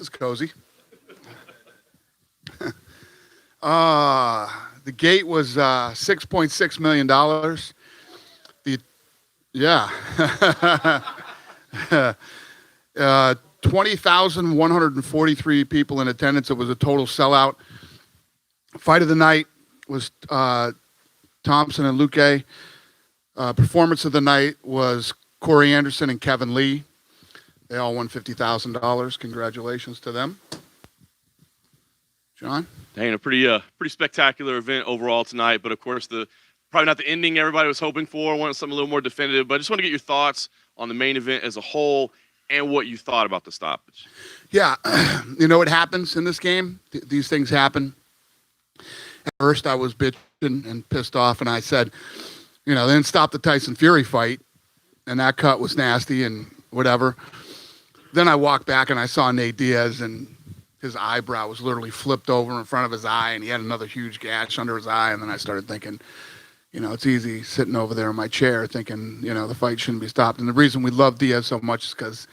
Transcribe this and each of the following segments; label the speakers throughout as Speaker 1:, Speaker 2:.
Speaker 1: is cozy. The gate was $6.6 million. Yeah. 20,143 people in attendance. It was a total sellout. Fight of the night was Thompson and Luque. Performance of the night was Corey Anderson and Kevin Lee. They all won $50,000. Congratulations to them. John?
Speaker 2: Dang, a pretty spectacular event overall tonight, but of course probably not the ending everybody was hoping for. Wanted something a little more definitive, but I just want to get your thoughts on the main event as a whole and what you thought about the stoppage.
Speaker 1: Yeah, you know what happens in this game? These things happen. At first, I was bitching and pissed off, and I said, they didn't stop the Tyson Fury fight, and that cut was nasty and whatever. Then I walked back and I saw Nate Diaz, and his eyebrow was literally flipped over in front of his eye, and he had another huge gash under his eye. And then I started thinking, it's easy sitting over there in my chair thinking, the fight shouldn't be stopped. And the reason we love Diaz so much is because,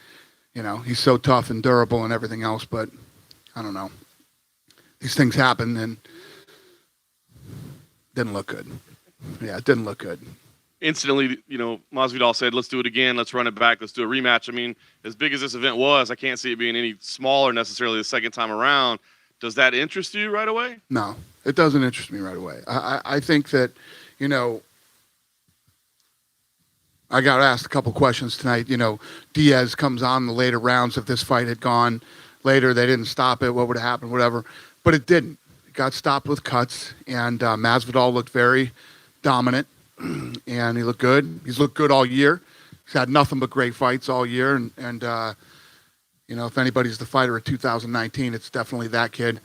Speaker 1: he's so tough and durable and everything else. But I don't know. These things happen, and didn't look good. Yeah, it didn't look good.
Speaker 2: Instantly, Masvidal said, let's do it again. Let's run it back. Let's do a rematch. I mean, as big as this event was, I can't see it being any smaller necessarily the second time around. Does that interest you right away?
Speaker 1: No, it doesn't interest me right away. I think that, I got asked a couple questions tonight. Diaz comes on the later rounds. If this fight had gone later, they didn't stop it, what would have happened, whatever. But it didn't. It got stopped with cuts, and Masvidal looked very dominant. And he looked good. He's looked good all year. He's had nothing but great fights all year. And if anybody's the fighter of 2019, it's definitely that kid.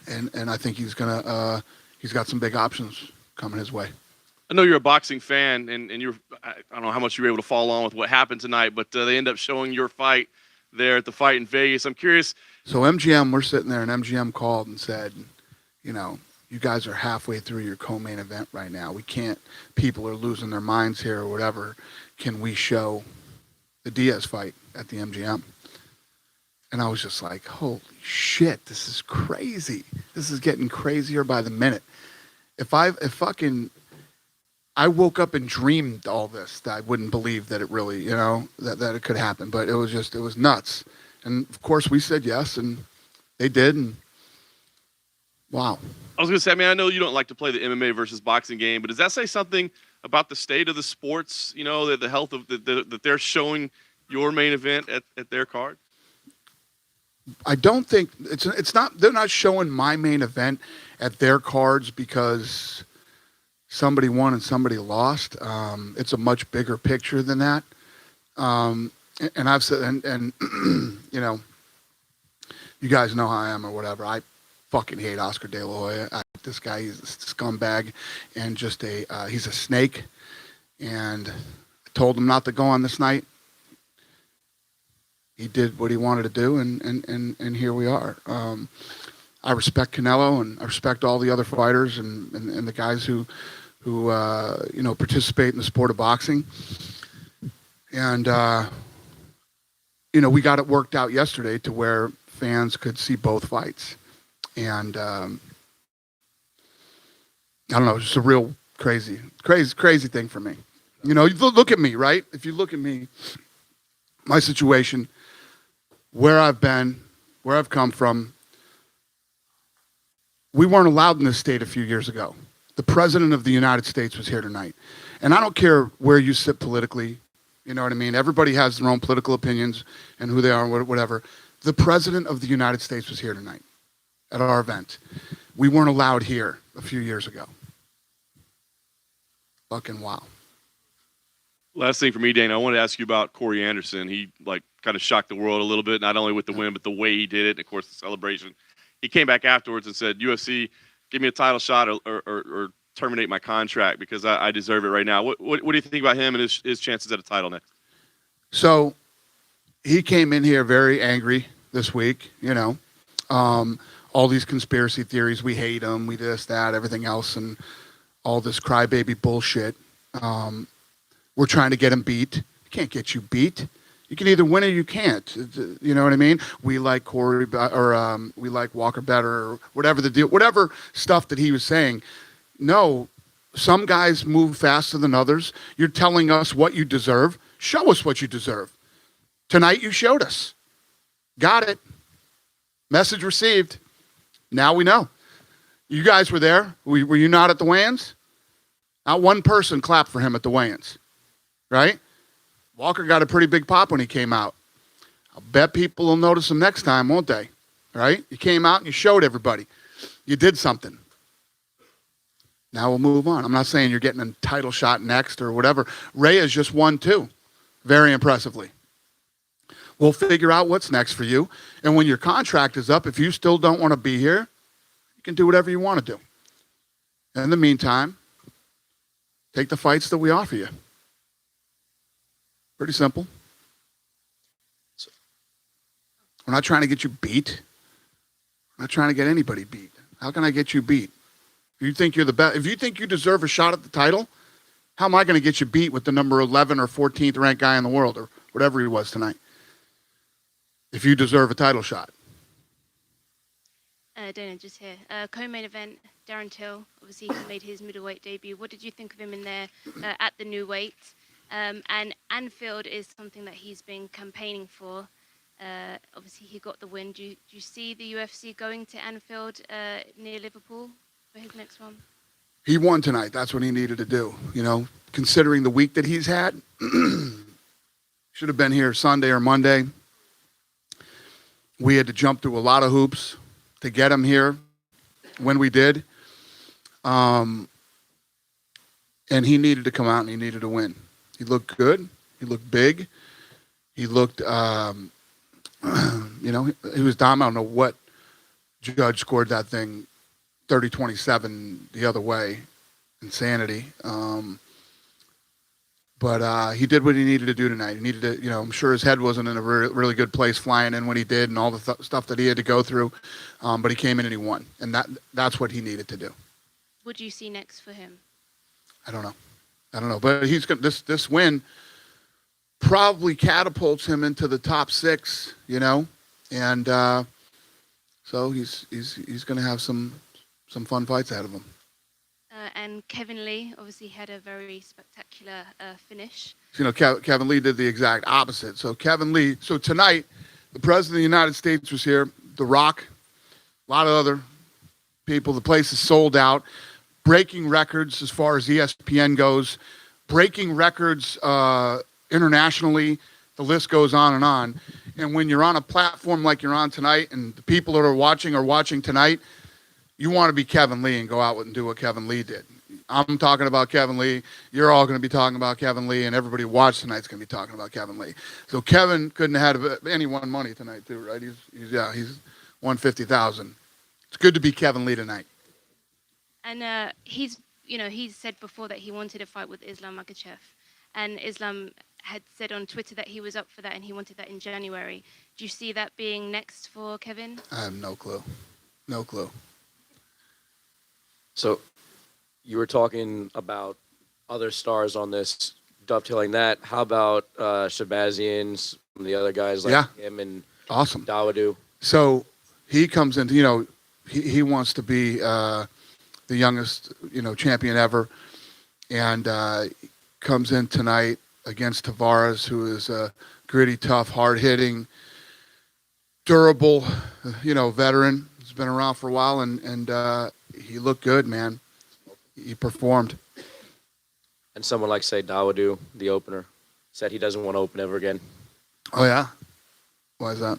Speaker 1: And I think he's got some big options coming his way.
Speaker 2: I know you're a boxing fan, and I don't know how much you were able to follow on with what happened tonight, but they end up showing your fight there at the fight in Vegas. I'm curious.
Speaker 1: So MGM, we're sitting there, and MGM called and said, you guys are halfway through your co-main event right now. We can't, people are losing their minds here or whatever. Can we show the Diaz fight at the MGM? And I was just like, holy shit, this is crazy. This is getting crazier by the minute. If I woke up and dreamed all this, I wouldn't believe that it really, that it could happen. But it was nuts. And of course we said yes, and they did. And wow.
Speaker 2: I was going to say, I know you don't like to play the MMA versus boxing game, but does that say something about the state of the sports, that the health of that they're showing your main event at their card?
Speaker 1: I don't think it's not, they're not showing my main event at their cards because somebody won and somebody lost. It's a much bigger picture than that. And I've said, and you guys know how I am or whatever. I fucking hate Oscar De La Hoya. This guy, he's a scumbag and just he's a snake. And I told him not to go on this night. He did what he wanted to do, and here we are. I respect Canelo, and I respect all the other fighters and the guys who participate in the sport of boxing. And we got it worked out yesterday to where fans could see both fights. And I don't know, it's just a real crazy thing for me. You look at me, right? If you look at me, my situation, where I've been, where I've come from, we weren't allowed in this state a few years ago. The President of the United States was here tonight. And I don't care where you sit politically, you know what I mean? Everybody has their own political opinions and who they are and whatever. The President of the United States was here tonight at our event. We weren't allowed here a few years ago. Fucking wow.
Speaker 2: Last thing for me, Dana, I wanted to ask you about Corey Anderson. He kind of shocked the world a little bit, not only with the win, but the way he did it, and of course the celebration. He came back afterwards and said, UFC, give me a title shot or terminate my contract because I deserve it right now. What do you think about him and his chances at a title next?
Speaker 1: So he came in here very angry this week, all these conspiracy theories. We hate him, we this, that, everything else, and all this crybaby bullshit. We're trying to get him beat. Can't get you beat. You can either win or you can't. You know what I mean? We like Corey or we like Walker better or whatever the deal, whatever stuff that he was saying. No, some guys move faster than others. You're telling us what you deserve. Show us what you deserve. Tonight you showed us. Got it. Message received. Now we know. You guys were there. Were you not at the weigh-ins? Not one person clapped for him at the weigh-ins, right? Walker got a pretty big pop when he came out. I'll bet people will notice him next time, won't they? Right? You came out and you showed everybody. You did something. Now we'll move on. I'm not saying you're getting a title shot next or whatever. Reyes just won too, very impressively. We'll figure out what's next for you. And when your contract is up, if you still don't want to be here, you can do whatever you want to do. In the meantime, take the fights that we offer you. Pretty simple. We're not trying to get you beat. We're not trying to get anybody beat. How can I get you beat? If you think you're the best, if you think you deserve a shot at the title, how am I going to get you beat with the number 11 or 14th ranked guy in the world or whatever he was tonight? If you deserve a title shot.
Speaker 3: Dana, just here. Co-main event, Darren Till. Obviously, he made his middleweight debut. What did you think of him in there at the new weight? And Anfield is something that he's been campaigning for. Obviously, he got the win. Do you see the UFC going to Anfield near Liverpool for his next one?
Speaker 1: He won tonight. That's what he needed to do. You know, considering the week that he's had, should have been here Sunday or Monday. We had to jump through a lot of hoops to get him here when we did. And he needed to come out and he needed to win. He looked good. He looked big. He looked, you know, he was dominant. I don't know what judge scored that thing, 30-27 the other way. Insanity. But he did what he needed to do tonight. He needed to, you know, I'm sure his head wasn't in a really good place flying in when he did and all the stuff that he had to go through. But he came in and he won. And that's what he needed to do.
Speaker 3: What do you see next for him?
Speaker 1: I don't know. But he's going this win probably catapults him into the top 6, you know. And so he's going to have some fun fights ahead of him.
Speaker 3: And Kevin Lee obviously had a very spectacular finish.
Speaker 1: You know, Kevin Lee did the exact opposite. So tonight, the President of the United States was here, The Rock, a lot of other people. The place is sold out, breaking records as far as ESPN goes, breaking records internationally. The list goes on and on. And when you're on a platform like you're on tonight and the people that are watching tonight, you want to be Kevin Lee and go out and do what Kevin Lee did. I'm talking about Kevin Lee. You're all going to be talking about Kevin Lee, and everybody who watched tonight's going to be talking about Kevin Lee. So Kevin couldn't have had any won money tonight too, right? He's won $50,000. It's good to be Kevin Lee tonight.
Speaker 3: And he's said before that he wanted a fight with Islam Makhachev, and Islam had said on Twitter that he was up for that and he wanted that in January. Do you see that being next for Kevin?
Speaker 1: I have no clue. No clue.
Speaker 4: So you were talking about other stars on this, dovetailing that. How about Shabazian, some of the other guys like him and
Speaker 1: awesome
Speaker 4: Dawodu?
Speaker 1: So he comes into, you know, he wants to be the youngest, you know, champion ever, and comes in tonight against Tavares, who is a gritty, tough, hard-hitting, durable, you know, veteran. He's been around for a while, and he looked good, man. He performed.
Speaker 4: And someone like, say, Dawodu, the opener, said he doesn't want to open ever again.
Speaker 1: Oh, yeah? Why is that?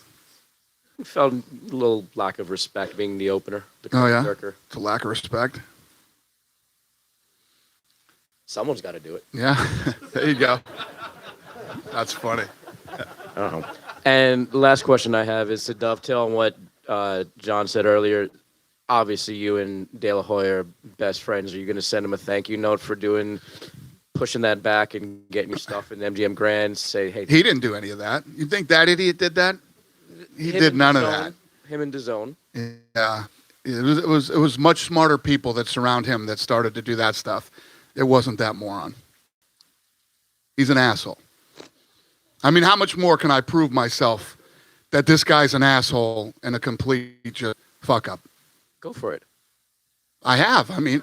Speaker 4: He felt a little lack of respect being the opener.
Speaker 1: Oh, yeah?
Speaker 4: Lurker.
Speaker 1: It's a lack of respect.
Speaker 4: Someone's got to do it.
Speaker 1: Yeah, there you go. That's funny.
Speaker 4: I don't know. And the last question I have is to dovetail on what John said earlier. Obviously, you and De La Hoya are best friends. Are you going to send him a thank you note for pushing that back and getting your stuff in the MGM Grand? Say, hey.
Speaker 1: He didn't do any of that. You think that idiot did that? He did none of that.
Speaker 4: Him and DAZN.
Speaker 1: Yeah, it was much smarter people that surround him that started to do that stuff. It wasn't that moron. He's an asshole. I mean, how much more can I prove myself that this guy's an asshole and a complete just fuck up?
Speaker 4: Go for it.
Speaker 1: I have. I mean,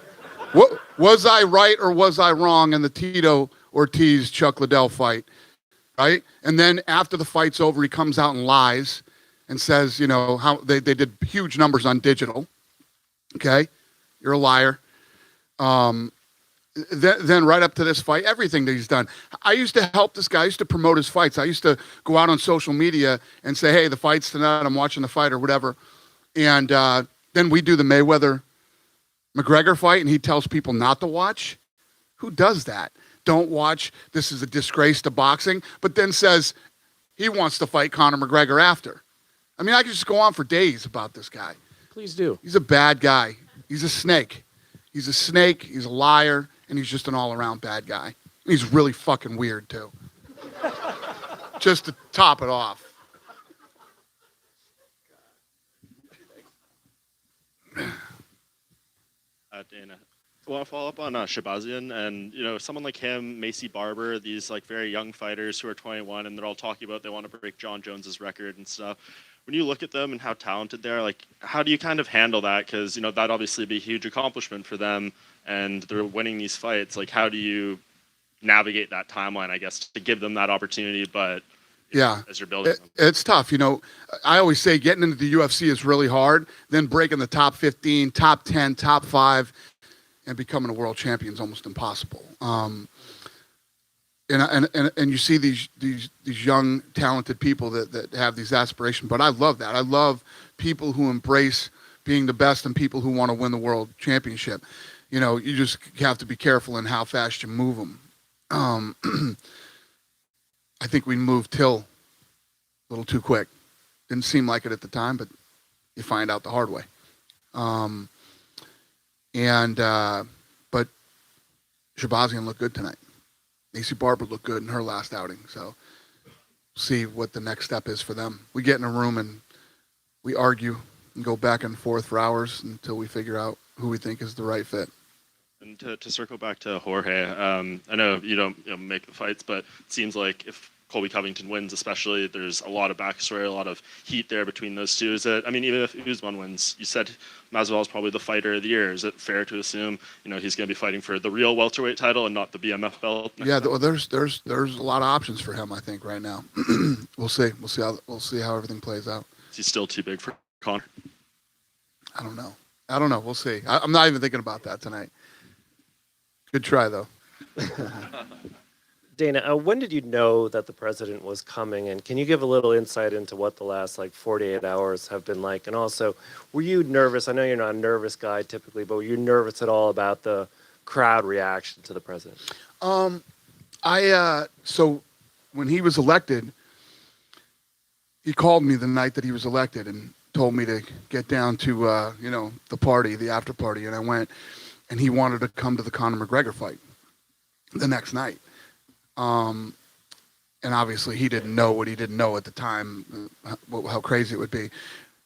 Speaker 1: was I right or was I wrong in the Tito Ortiz Chuck Liddell fight? Right? And then after the fight's over, he comes out and lies and says, you know, how they did huge numbers on digital. Okay? You're a liar. Then right up to this fight, everything that he's done. I used to help this guy. I used to promote his fights. I used to go out on social media and say, hey, the fight's tonight. I'm watching the fight or whatever. And then we do the Mayweather-McGregor fight, and he tells people not to watch. Who does that? Don't watch. This is a disgrace to boxing. But then says he wants to fight Conor McGregor after. I mean, I could just go on for days about this guy.
Speaker 4: Please do.
Speaker 1: He's a bad guy. He's a snake. He's a snake. He's a liar. And he's just an all-around bad guy. He's really fucking weird, too. Just to top it off.
Speaker 5: Dana, I want to follow up on Shabazian and, you know, someone like him, Macy Barber, these like very young fighters who are 21 and they're all talking about they want to break John Jones's record and stuff. When you look at them and how talented they are, like, how do you kind of handle that? Because, you know, that'd obviously be a huge accomplishment for them and they're winning these fights. Like, how do you navigate that timeline, I guess, to give them that opportunity, but
Speaker 1: yeah,
Speaker 5: as you're building them?
Speaker 1: It's tough. You know, I always say getting into the UFC is really hard. Then breaking the top 15, top 10, top 5, and becoming a world champion is almost impossible. And you see these young, talented people that have these aspirations. But I love that. I love people who embrace being the best and people who want to win the world championship. You know, you just have to be careful in how fast you move them. I think we moved Till a little too quick. Didn't seem like it at the time, but you find out the hard way. But Shabazian looked good tonight. Macy Barber looked good in her last outing. So see what the next step is for them. We get in a room and we argue and go back and forth for hours until we figure out who we think is the right fit.
Speaker 5: And to circle back to Jorge, I know you don't make the fights, but it seems like if Colby Covington wins, especially, there's a lot of backstory, a lot of heat there between those two. Is it? I mean, even if Usman wins, you said Masvidal is probably the fighter of the year. Is it fair to assume, you know, he's going to be fighting for the real welterweight title and not the BMF belt?
Speaker 1: Yeah, well, there's a lot of options for him, I think, right now. We'll see. We'll see how everything plays out.
Speaker 5: Is he still too big for Conor?
Speaker 1: I don't know. We'll see. I'm not even thinking about that tonight. Good try, though.
Speaker 6: Dana, when did you know that the president was coming? And can you give a little insight into what the last 48 hours have been like? And also, were you nervous? I know you're not a nervous guy typically, but were you nervous at all about the crowd reaction to the president?
Speaker 1: So when he was elected, he called me the night that he was elected and told me to get down to the party, the after party, and I went. And he wanted to come to the Conor McGregor fight the next night. And obviously he didn't know what he didn't know at the time, how crazy it would be.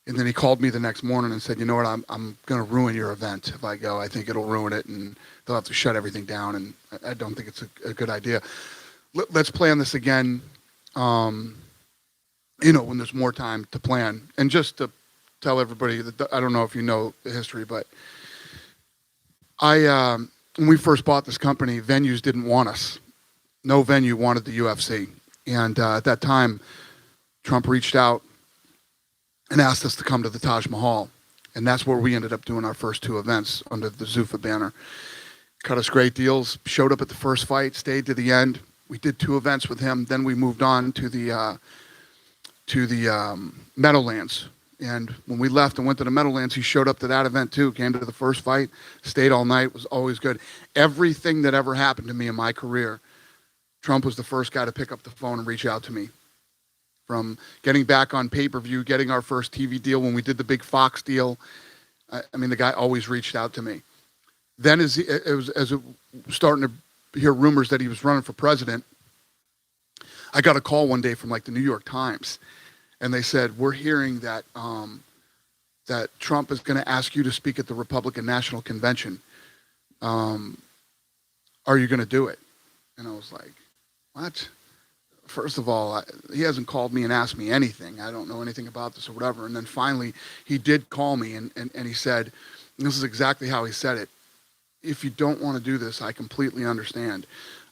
Speaker 1: And then he called me the next morning and said, you know what, I'm going to ruin your event if I go. I think it'll ruin it and they'll have to shut everything down. And I don't think it's a good idea. Let's plan this again, when there's more time to plan. And just to tell everybody that I don't know if you know the history, but when we first bought this company, venues didn't want us. No venue wanted the UFC. And at that time, Trump reached out and asked us to come to the Taj Mahal. And that's where we ended up doing our first 2 events under the Zuffa banner. Cut us great deals, showed up at the first fight, stayed to the end. We did 2 events with him. Then we moved on to the Meadowlands. And when we left and went to the Meadowlands, he showed up to that event too, came to the first fight, stayed all night, was always good. Everything that ever happened to me in my career, Trump was the first guy to pick up the phone and reach out to me. From getting back on pay-per-view, getting our first TV deal, when we did the big Fox deal, I mean, the guy always reached out to me. Then as it was starting to hear rumors that he was running for president, I got a call one day from the New York Times. And they said, we're hearing that that Trump is going to ask you to speak at the Republican National Convention. Are you going to do it? And I was like, what? first of all, he hasn't called me and asked me anything. I don't know anything about this or whatever. And then finally, he did call me and he said, and this is exactly how he said it. If you don't want to do this, I completely understand.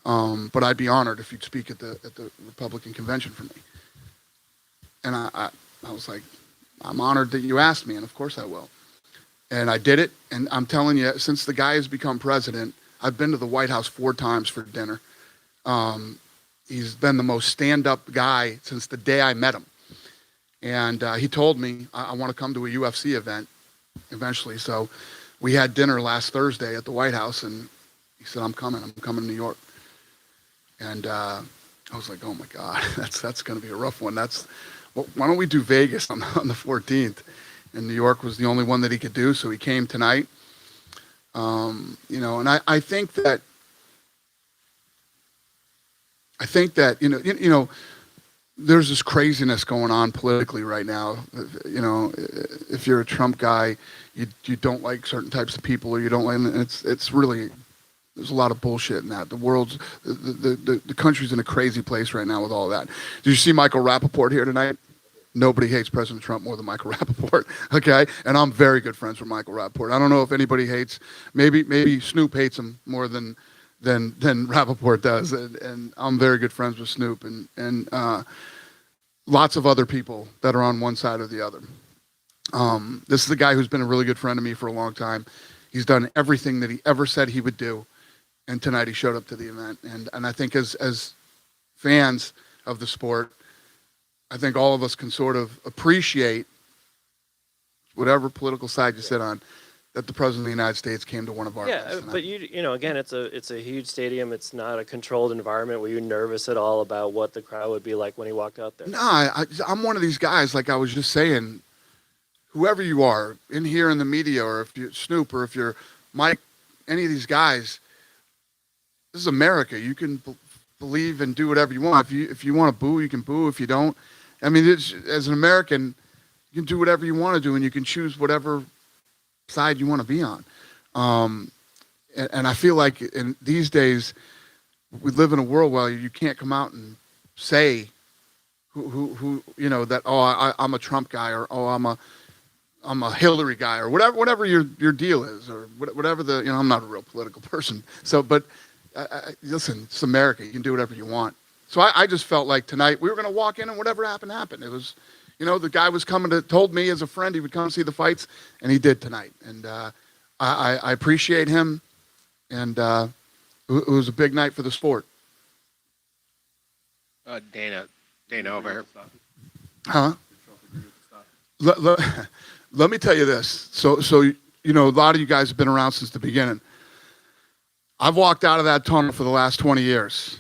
Speaker 1: But I'd be honored if you'd speak at the Republican convention for me. And I was like, I'm honored that you asked me, and of course I will. And I did it, and I'm telling you, since the guy has become president, I've been to the White House 4 times for dinner. He's been the most stand-up guy since the day I met him. And he told me, I want to come to a UFC event eventually. So we had dinner last Thursday at the White House, and he said, I'm coming to New York. And I was like, oh my God, that's going to be a rough one. Why don't we do Vegas on the 14th? And New York was the only one that he could do, so he came tonight. And I think that there's this craziness going on politically right now. If you're a Trump guy, you don't like certain types of people, or you don't like, and it's really, there's a lot of bullshit in that. The country's in a crazy place right now with all that. Did you see Michael Rappaport here tonight? Nobody hates President Trump more than Michael Rappaport, okay? And I'm very good friends with Michael Rappaport. I don't know if anybody hates, maybe Snoop hates him more than Rappaport does, and I'm very good friends with Snoop and lots of other people that are on one side or the other. This is a guy who's been a really good friend of me for a long time. He's done everything that he ever said he would do, and tonight he showed up to the event. And I think as fans of the sport, I think all of us can sort of appreciate, whatever political side you sit on, that the President of the United States came to one of our events tonight.
Speaker 6: But again, it's a huge stadium. It's not a controlled environment. Were you nervous at all about what the crowd would be like when he walked out there?
Speaker 1: No, I'm one of these guys, like I was just saying, whoever you are, in here in the media, or if you're Snoop, or if you're Mike, any of these guys, this is America. You can believe and do whatever you want. If you want to boo, you can boo. If you don't, I mean, as an American, you can do whatever you want to do, and you can choose whatever side you want to be on. And I feel like in these days, we live in a world where you can't come out and say who that, I'm a Trump guy, or I'm a Hillary guy, or whatever your deal is, or whatever I'm not a real political person. So, but listen, it's America. You can do whatever you want. So I just felt like tonight we were going to walk in and whatever happened. It was, the guy was told me as a friend he would come see the fights, and he did tonight. And I appreciate him, and it was a big night for the sport.
Speaker 7: Dana over here.
Speaker 1: Huh? Let me tell you this. So a lot of you guys have been around since the beginning. I've walked out of that tunnel for the last 20 years.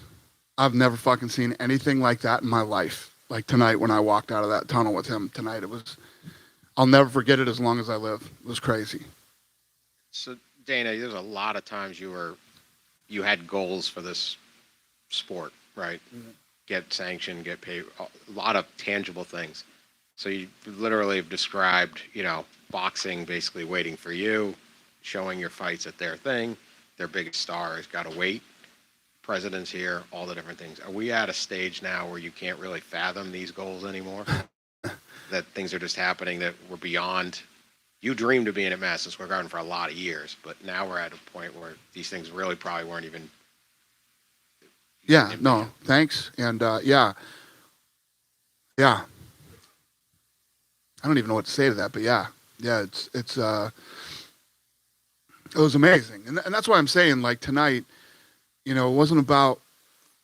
Speaker 1: I've never fucking seen anything like that in my life. Like tonight when I walked out of that tunnel with him tonight, I'll never forget it as long as I live. It was crazy.
Speaker 7: So Dana, there's a lot of times you had goals for this sport, right? Mm-hmm. Get sanctioned, get paid, a lot of tangible things. So you literally have described, boxing basically waiting for you, showing your fights at their thing. Their biggest star has got to wait. President's here, all the different things. Are we at a stage now where you can't really fathom these goals anymore? That things are just happening that were beyond. You dreamed of being at Madison Square Garden for a lot of years, but now we're at a point where these things really probably weren't even.
Speaker 1: Yeah, no, thanks. And yeah. I don't even know what to say to that, but yeah, it was amazing. And that's why I'm saying, like, tonight, it wasn't about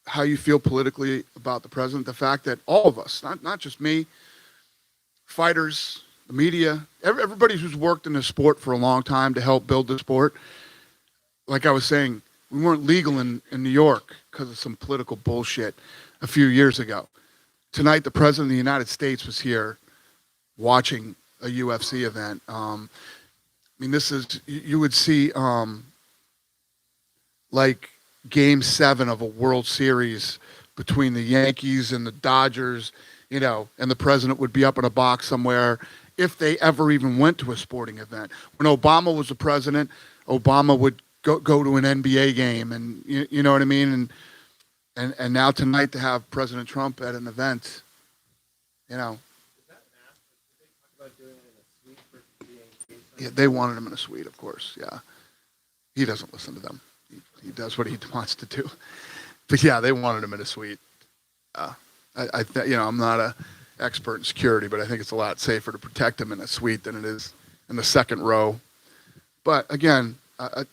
Speaker 1: how you feel politically about the president. The fact that all of us, not just me, fighters, the media, everybody who's worked in the sport for a long time to help build the sport. Like I was saying, we weren't legal in New York because of some political bullshit a few years ago. Tonight, the president of the United States was here watching a UFC event. You would see like Game 7 of a World Series between the Yankees and the Dodgers, and the president would be up in a box somewhere if they ever even went to a sporting event. When Obama was the president, Obama would go to an NBA game, and you know what I mean? And And now tonight to have President Trump at an event, you know. Yeah, they wanted him in a suite, of course. Yeah, he doesn't listen to them. He does what he wants to do. But yeah, they wanted him in a suite. I'm not a expert in security, but I think it's a lot safer to protect him in a suite than it is in the second row. But again, a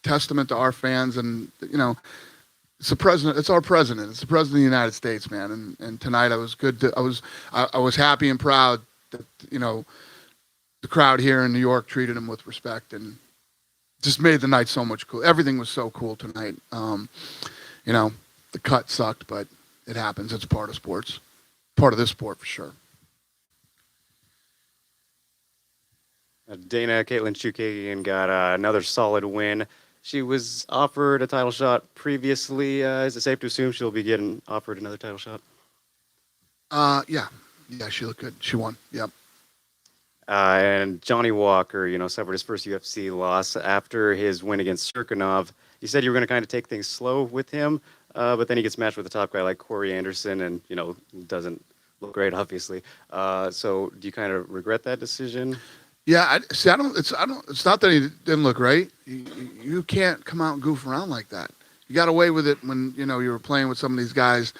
Speaker 1: testament to our fans, and it's the president. It's our president. It's the president of the United States, man. And tonight I was good. I was happy and proud that the crowd here in New York treated him with respect and just made the night so much cool. Everything was so cool tonight. The cut sucked, but it happens. It's part of sports, part of this sport for sure.
Speaker 8: Dana, Caitlin Chukagian got another solid win. She was offered a title shot previously. Is it safe to assume she'll be getting offered another title shot?
Speaker 1: Yeah, she looked good. She won. Yep.
Speaker 8: And Johnny Walker, suffered his first UFC loss after his win against Serkinov. You said you were going to kind of take things slow with him, but then he gets matched with a top guy like Corey Anderson, and doesn't look great, obviously. So do you kind of regret that decision?
Speaker 1: Yeah, It's not that he didn't look right. You can't come out and goof around like that. You got away with it when you were playing with some of these guys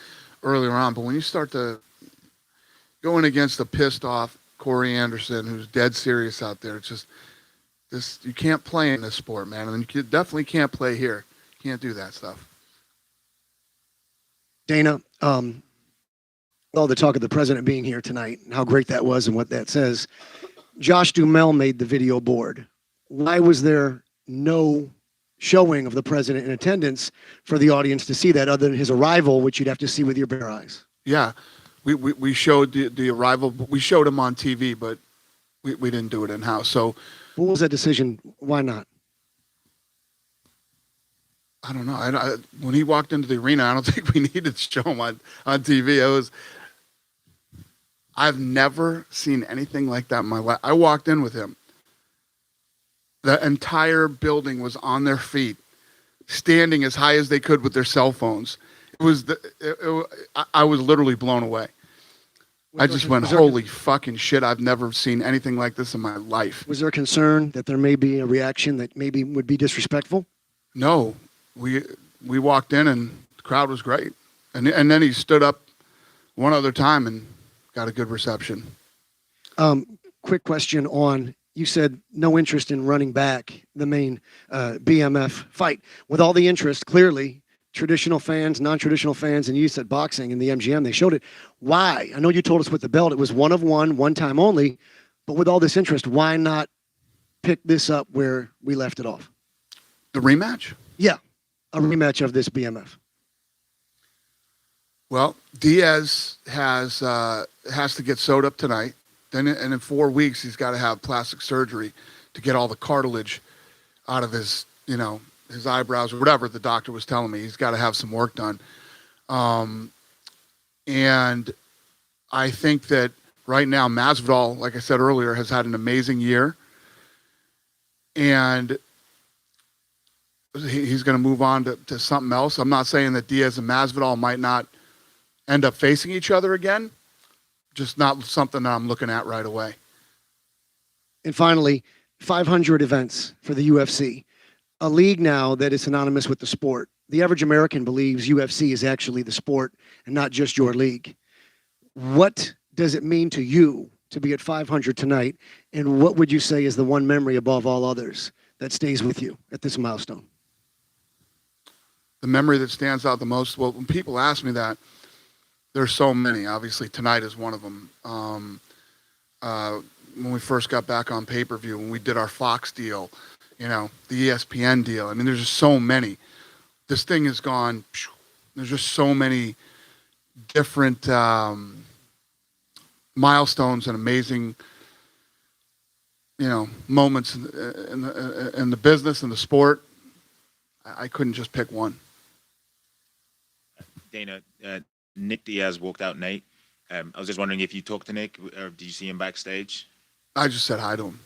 Speaker 1: earlier on, but when you start to go in against a pissed off Corey Anderson, who's dead serious out there, it's just this. You can't play in this sport, man, and you definitely can't play here. You can't do that stuff.
Speaker 9: Dana, all the talk of the president being here tonight and how great that was and what that says. Josh Duhamel made the video board. Why was there no showing of the president in attendance for the audience to see that, other than his arrival, which you'd have to see with your bare eyes?
Speaker 1: Yeah, we showed the arrival. We showed him on TV, but we didn't do it in house. So,
Speaker 9: what was that decision? Why not?
Speaker 1: I don't know. When he walked into the arena, I don't think we needed to show him on TV. I've never seen anything like that in my life. I walked in with him. The entire building was on their feet, standing as high as they could with their cell phones. I was literally blown away. I just went, holy fucking shit, I've never seen anything like this in my life.
Speaker 9: Was there a concern that there may be a reaction that maybe would be disrespectful?
Speaker 1: No. We walked in and the crowd was great. And then he stood up one other time and got a good reception.
Speaker 9: Quick question on, you said no interest in running back the main BMF fight. With all the interest, clearly, traditional fans, non-traditional fans, and you said boxing and the MGM, they showed it. Why? I know you told us with the belt, it was one time only, but with all this interest, why not pick this up where we left it off?
Speaker 1: The rematch?
Speaker 9: Yeah, a rematch of this BMF.
Speaker 1: Well, Diaz has to get sewed up tonight. Then, and in 4 weeks, he's got to have plastic surgery to get all the cartilage out of his eyebrows or whatever the doctor was telling me. He's got to have some work done. And I think that right now, Masvidal, like I said earlier, has had an amazing year. And he's going to move on to something else. I'm not saying that Diaz and Masvidal might not end up facing each other again. Just not something that I'm looking at right away.
Speaker 9: And finally, 500 events for the UFC, a league now that is synonymous with the sport. The average American believes UFC is actually the sport and not just your league. What does it mean to you to be at 500 tonight? And what would you say is the one memory above all others that stays with you at this milestone?
Speaker 1: The memory that stands out the most, well, when people ask me that, there's so many. Obviously, tonight is one of them. When we first got back on pay-per-view, when we did our Fox deal, the ESPN deal. I mean, there's just so many. This thing has gone. There's just so many different milestones and amazing, moments in the business and the sport. I couldn't just pick one.
Speaker 10: Dana, Nick Diaz walked out Nate. I was just wondering if you talked to Nick, or did you see him backstage?
Speaker 1: I just said hi to him.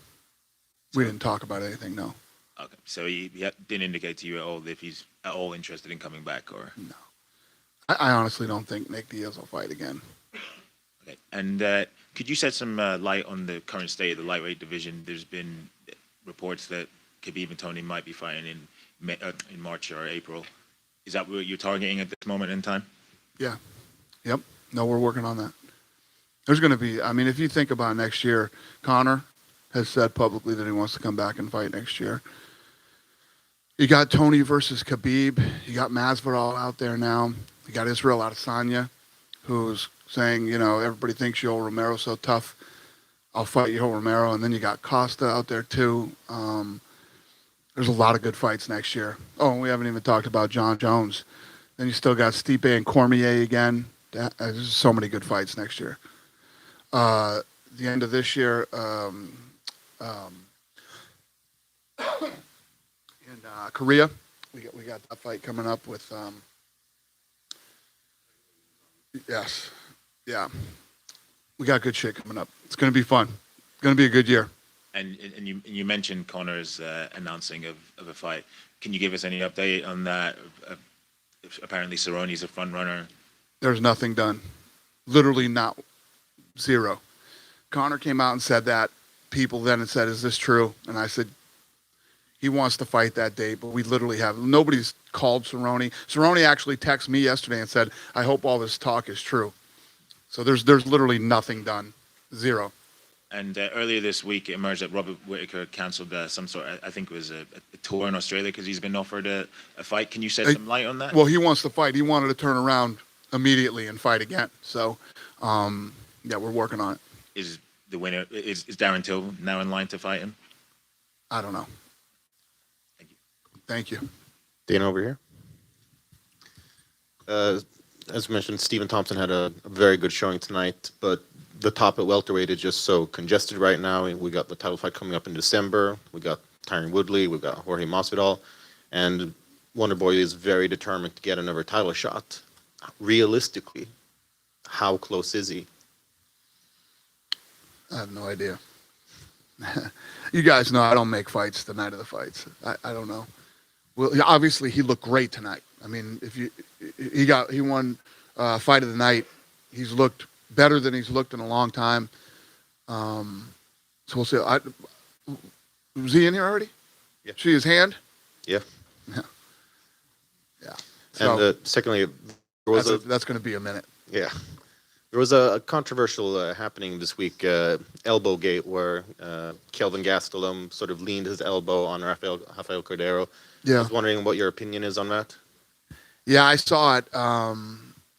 Speaker 1: We didn't talk about anything, no.
Speaker 10: Okay, so he didn't indicate to you at all if he's at all interested in coming back, or
Speaker 1: I honestly don't think Nick Diaz will fight again.
Speaker 10: okay. And could you shed some light on the current state of the lightweight division? There's been reports that Khabib and Tony might be fighting in March or April. Is that what you're targeting at this moment in time?
Speaker 1: Yeah. Yep. No, we're working on that. There's going to be, I mean, if you think about next year, Connor has said publicly that he wants to come back and fight next year. You got Tony versus Khabib. You got Masvidal out there now. You got Israel Adesanya, who's saying, you know, everybody thinks Yoel Romero's so tough. I'll fight Yoel Romero. And then you got Costa out there too. There's a lot of good fights next year. Oh, and we haven't even talked about John Jones. Then you still got Stipe and Cormier again. There's so many good fights next year. The end of this year, in Korea, we got that fight coming up with. Yes, yeah, we got good shit coming up. It's gonna be fun. It's gonna be a good year.
Speaker 10: And you mentioned Connor's announcing of a fight. Can you give us any update on that? Apparently, Cerrone's a front runner.
Speaker 1: There's nothing done. Literally not. Zero. Connor came out and said that. People then said, "Is this true?" And I said, "He wants to fight that day, but we literally have nobody's called Cerrone. Cerrone actually texted me yesterday and said, "I hope all this talk is true." So there's literally nothing done. Zero.
Speaker 10: And earlier this week, it emerged that Robert Whittaker canceled some sort of, I think it was a tour in Australia because he's been offered a fight. Can you shed some light on that?
Speaker 1: Well, he wants to fight. He wanted to turn around immediately and fight again. So, yeah, we're working on it.
Speaker 10: Is the winner, is Darren Till now in line to fight him?
Speaker 1: I don't know.
Speaker 10: Thank you.
Speaker 1: Thank you.
Speaker 11: Dana over here. As mentioned, Stephen Thompson had a very good showing tonight, but the top at welterweight is just so congested right now. We got the title fight coming up in December. We got Tyron Woodley. We've got Jorge Masvidal. And Wonderboy is very determined to get another title shot. Realistically, how close is he?
Speaker 1: I have no idea. You guys know I don't make fights the night of the fights. I don't know. Well, obviously he looked great tonight. I mean, he won fight of the night. He's looked better than he's looked in a long time. So we'll see. Was he in here already?
Speaker 11: Yeah.
Speaker 1: See his hand?
Speaker 11: Yeah.
Speaker 1: Yeah. Yeah. So
Speaker 11: And secondly, there was
Speaker 1: that's going to be a minute.
Speaker 11: yeah. There was a controversial happening this week, Elbowgate, where Kelvin Gastelum sort of leaned his elbow on Rafael Cordero. I
Speaker 1: Yeah.
Speaker 11: was wondering what your opinion is on that.
Speaker 1: Yeah, I saw it.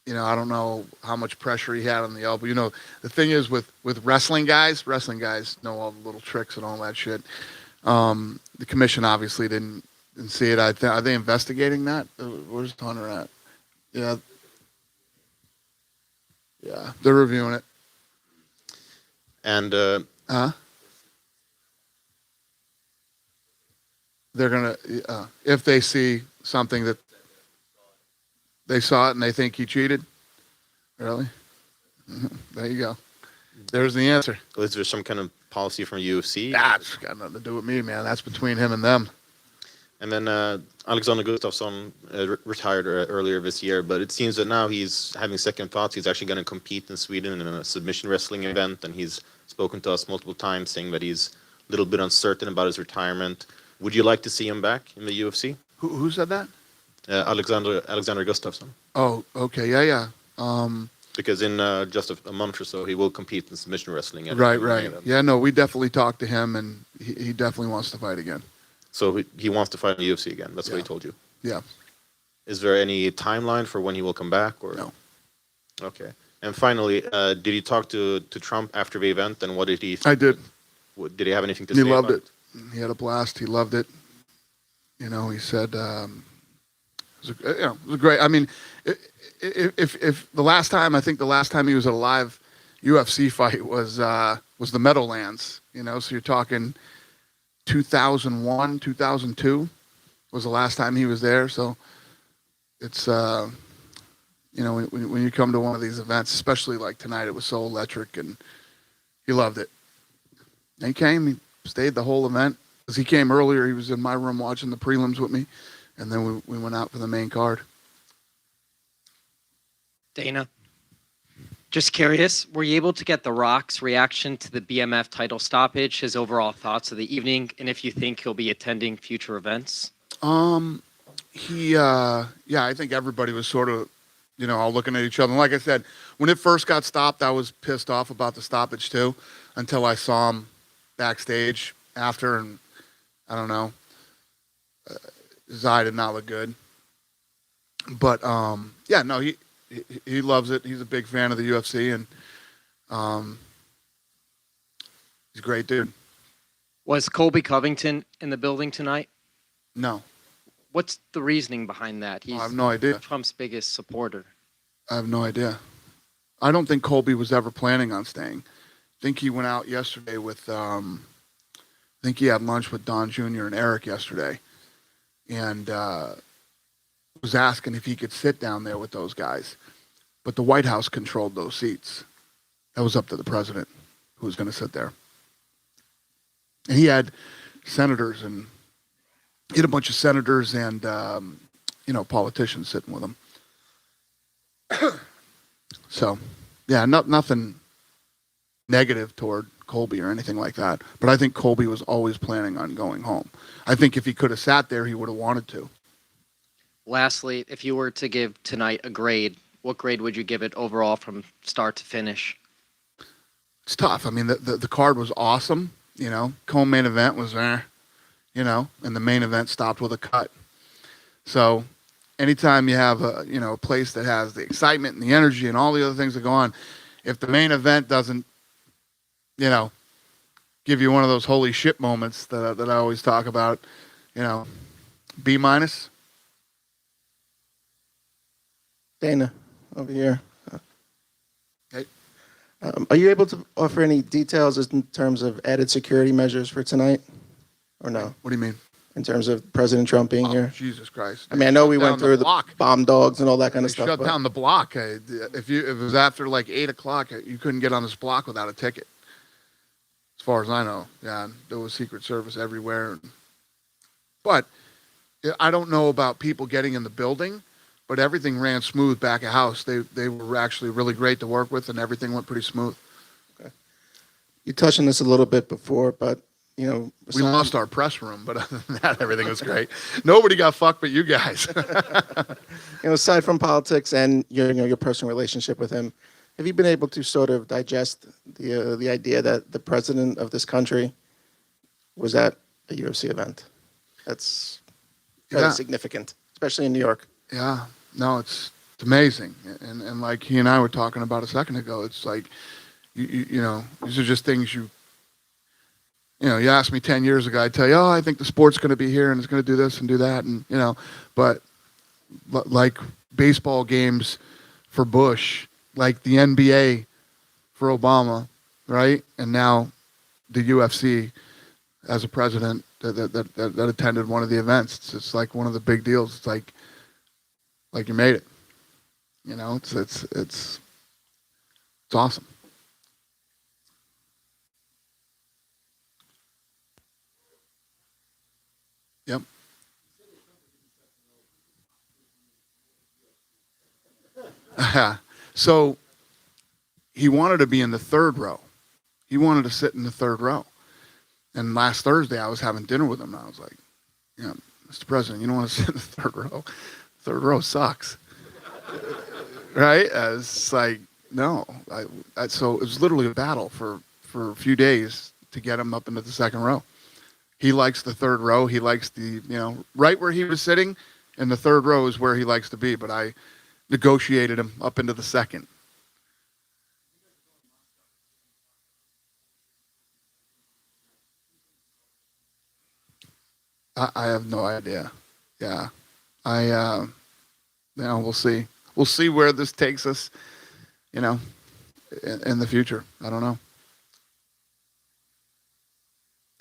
Speaker 1: You know, I don't know how much pressure he had on the elbow. You know, the thing is with wrestling guys know all the little tricks and all that shit. The commission obviously didn't see it. Are they investigating that? Where's Hunter at? Yeah. Yeah, they're reviewing it.
Speaker 11: And
Speaker 1: They're gonna if they see something that they saw it and they think he cheated. Really? There you go. There's the answer.
Speaker 11: is there some kind of policy from UFC?
Speaker 1: That's got nothing to do with me, man. That's between him and them.
Speaker 11: And then Alexander Gustafsson retired earlier this year, but it seems that now he's having second thoughts. He's actually going to compete in Sweden in a submission wrestling event, and he's spoken to us multiple times saying that he's a little bit uncertain about his retirement. Would you like to see him back in the UFC?
Speaker 1: Who said that?
Speaker 11: Alexander Gustafsson.
Speaker 1: Oh, okay. Yeah.
Speaker 11: Because in just a month or so, he will compete in submission wrestling. At
Speaker 1: Right.
Speaker 11: event.
Speaker 1: Yeah, no, we definitely talked to him, and he definitely wants to fight again.
Speaker 11: So he wants to fight in the UFC again. That's what he told you.
Speaker 1: Yeah.
Speaker 11: Is there any timeline for when he will come back? Or
Speaker 1: No.
Speaker 11: Okay. And finally, did he talk to Trump after the event, and what did he?
Speaker 1: I did.
Speaker 11: Did he have anything to
Speaker 1: He
Speaker 11: say?
Speaker 1: loved
Speaker 11: about
Speaker 1: it. He had a blast. He loved it. You know, he said, it was a great. I mean, if the last time he was at a live UFC fight was the Meadowlands. You know, so you're talking 2001, 2002 was the last time he was there. So it's you know, when you come to one of these events, especially like tonight, it was so electric, and he loved it. And he came, he stayed the whole event. Because he came earlier, he was in my room watching the prelims with me, and then we went out for the main card.
Speaker 12: Dana, just curious, were you able to get The Rock's reaction to the BMF title stoppage, his overall thoughts of the evening, and if you think he'll be attending future events?
Speaker 1: I think everybody was sort of, all looking at each other. And like I said, when it first got stopped, I was pissed off about the stoppage too, until I saw him backstage after, and I don't know, his eye did not look good. But he loves it. He's a big fan of the UFC, and he's a great dude.
Speaker 12: Was Colby Covington in the building tonight?
Speaker 1: No,
Speaker 12: What's the reasoning behind that?
Speaker 1: I have no idea.
Speaker 12: Trump's biggest supporter.
Speaker 1: I have no idea. I don't think Colby was ever planning on staying. I think he went out yesterday with, I think he had lunch with Don Jr. and Eric yesterday, and was asking if he could sit down there with those guys. But the White House controlled those seats. That was up to the president who was going to sit there. And he had senators, and he had a bunch of senators and, politicians sitting with him. So, nothing negative toward Colby or anything like that. But I think Colby was always planning on going home. I think if he could have sat there, he would have wanted to.
Speaker 12: Lastly, if you were to give tonight a grade, what grade would you give it overall from start to finish?
Speaker 1: It's tough. I mean, the card was awesome. Co-main event was and the main event stopped with a cut. So anytime you have a place that has the excitement and the energy and all the other things that go on, if the main event doesn't, give you one of those holy shit moments that I always talk about, B-.
Speaker 13: Dana, over here.
Speaker 1: Hey.
Speaker 13: Are you able to offer any details in terms of added security measures for tonight, or no?
Speaker 1: What do you mean?
Speaker 13: In terms of President Trump being here?
Speaker 1: Jesus Christ.
Speaker 13: I mean, I know we
Speaker 1: Shut
Speaker 13: went
Speaker 1: down
Speaker 13: through the
Speaker 1: block.
Speaker 13: bomb dogs and all that kind
Speaker 1: They
Speaker 13: of stuff.
Speaker 1: shut
Speaker 13: but
Speaker 1: down the block. If it was after like 8 o'clock, you couldn't get on this block without a ticket. As far as I know, yeah, there was Secret Service everywhere. But I don't know about people getting in the building, but everything ran smooth back at house. They were actually really great to work with, and everything went pretty smooth.
Speaker 13: You touched on this a little bit before, but
Speaker 1: We lost our press room, but other than that, everything was great. Nobody got fucked but you guys.
Speaker 13: aside from politics and your personal relationship with him, have you been able to sort of digest the idea that the president of this country was at a UFC event? That's very significant, especially in New York.
Speaker 1: Yeah, no, it's amazing, and like he and I were talking about a second ago, it's like you know, these are just things you asked me 10 years ago, I'd tell you, oh, I think the sport's going to be here and it's going to do this and do that, and but like baseball games for Bush, like the NBA for Obama, right? And now the UFC as a president that attended one of the events. It's like one of the big deals. It's like you made it. It's awesome. Yep. So he wanted to be in the third row. He wanted to sit in the third row. And last Thursday, I was having dinner with him, and I was like, Mr. President, you don't want to sit in the third row. Third row sucks. Right? It's like, no. So it was literally a battle for a few days to get him up into the second row. He likes the third row. He likes right where he was sitting, and the third row is where he likes to be. But I negotiated him up into the second. I have no idea. Yeah. We'll see. We'll see where this takes us, in the future. I don't know.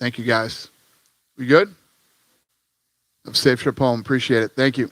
Speaker 1: Thank you, guys. We good? Have a safe trip home. Appreciate it. Thank you.